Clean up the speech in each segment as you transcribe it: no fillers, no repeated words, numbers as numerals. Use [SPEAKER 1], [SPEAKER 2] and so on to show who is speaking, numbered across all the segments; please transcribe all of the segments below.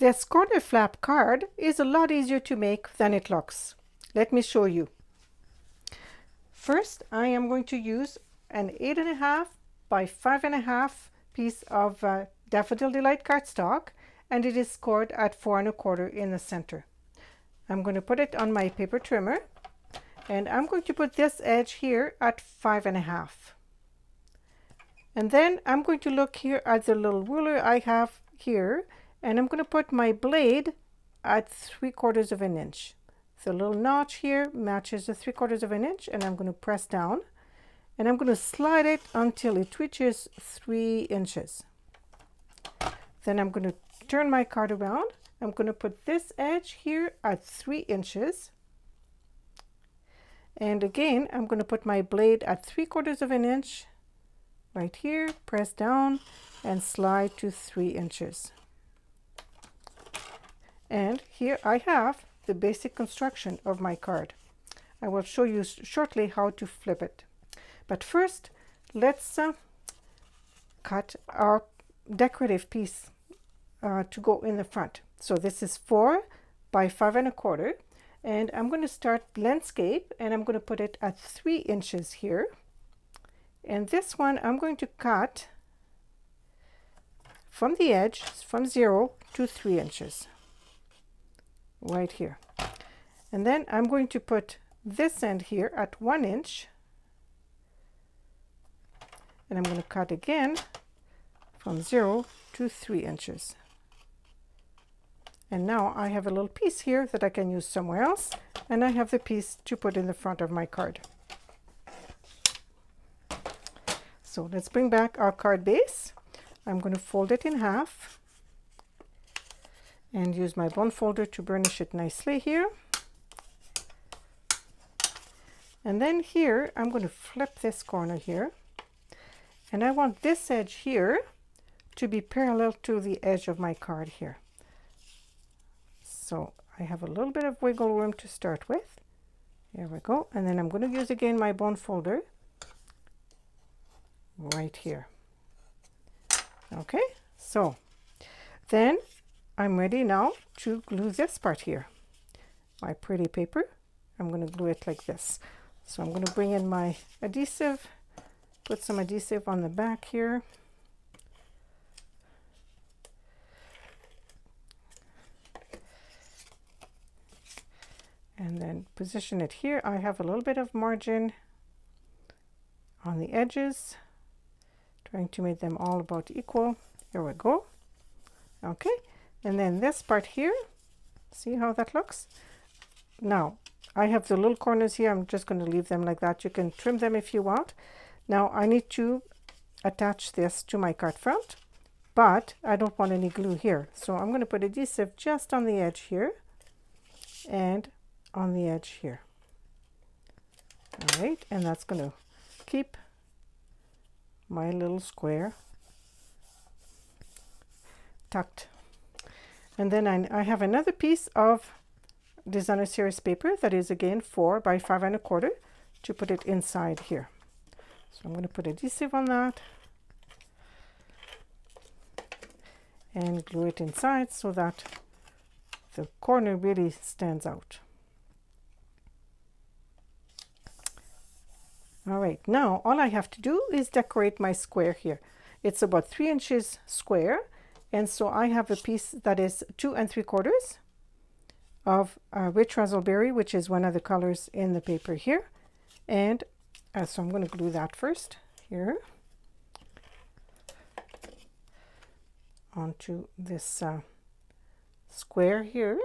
[SPEAKER 1] This corner flap card is a lot easier to make than it looks. Let me show you. First, I am going to use an 8.5 by 5.5 piece of Daffodil Delight cardstock, and it is scored at 4 1/4 in the center. I'm going to put it on my paper trimmer, and I'm going to put this edge here at 5.5. And then I'm going to look here at the little ruler I have here, and I'm going to put my blade at 3/4 of an inch. The little notch here matches the 3/4 of an inch, and I'm going to press down, and I'm going to slide it until it reaches 3 inches. Then I'm going to turn my card around. I'm going to put this edge here at 3 inches. And again, I'm going to put my blade at 3/4 of an inch right here, press down and slide to 3 inches. And here I have the basic construction of my card. I will show you shortly how to flip it. But first, let's cut our decorative piece to go in the front. So this is 4 by 5 1/4, and I'm going to start landscape, and I'm going to put it at 3 inches here. And this one I'm going to cut from the edge from 0 to 3 inches right here. And then I'm going to put this end here at 1 inch, and I'm going to cut again from 0 to 3 inches. And now I have a little piece here that I can use somewhere else, and I have the piece to put in the front of my card. So let's bring back our card base. I'm going to fold it in half and use my bond folder to burnish it nicely here. And then here, I'm going to flip this corner here, and I want this edge here to be parallel to the edge of my card here. So I have a little bit of wiggle room to start with. Here we go. And then I'm going to use again my bond folder right here. Okay, so then I'm ready now to glue this part here. My pretty paper, I'm going to glue it like this. So I'm going to bring in my adhesive, put some adhesive on the back here. And then position it here. I have a little bit of margin on the edges, trying to make them all about equal. Here we go. Okay, and then this part here, see how that looks? Now, I have the little corners here. I'm just going to leave them like that. You can trim them if you want. Now, I need to attach this to my card front, but I don't want any glue here. So I'm going to put adhesive just on the edge here and on the edge here. All right, and that's going to keep my little square tucked. And then I have another piece of designer series paper that is again 4 by 5 1/4 to put it inside here. So I'm going to put adhesive on that and glue it inside so that the corner really stands out. All right, now all I have to do is decorate my square here. It's about 3 inches square, and so I have a piece that is 2 3/4 of rich raspberry, which is one of the colors in the paper here. And so I'm going to glue that first here onto this square here.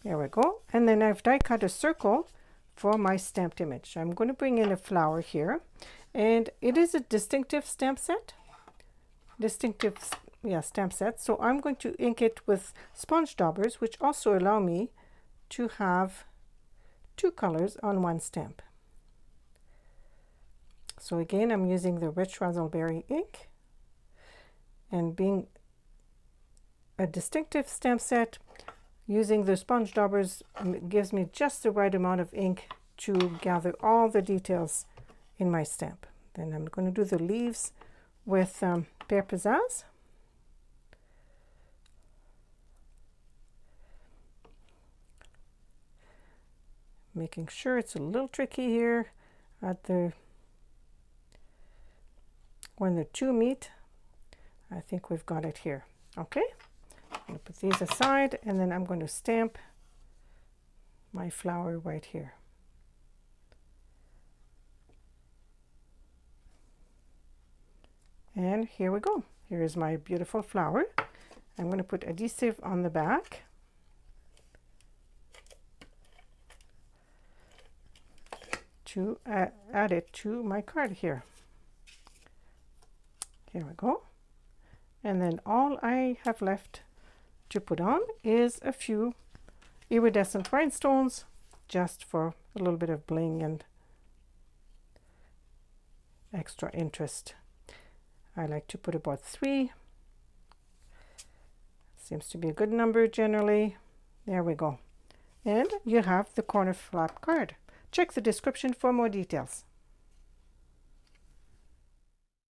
[SPEAKER 1] There we go. And then I've die cut a circle for my stamped image. I'm going to bring in a flower here, and it is a distinctive stamp set. Stamp set. So I'm going to ink it with sponge daubers, which also allow me to have 2 colors on one stamp. So again, I'm using the rich raspberry ink, and being a distinctive stamp set, using the sponge daubers gives me just the right amount of ink to gather all the details in my stamp. Then I'm going to do the leaves with Pear Pizzazz. making sure it's a little tricky here at the when the two meet. I think we've got it here. Okay, I'm going to put these aside, and then I'm going to stamp my flower right here. And here we go. Here is my beautiful flower. I'm going to put adhesive on the back. To add it to my card here. Here we go. And then all I have left to put on is a few iridescent rhinestones, just for a little bit of bling and extra interest. I like to put about 3. Seems to be a good number generally. There we go. And you have the corner flap card. Check the description for more details.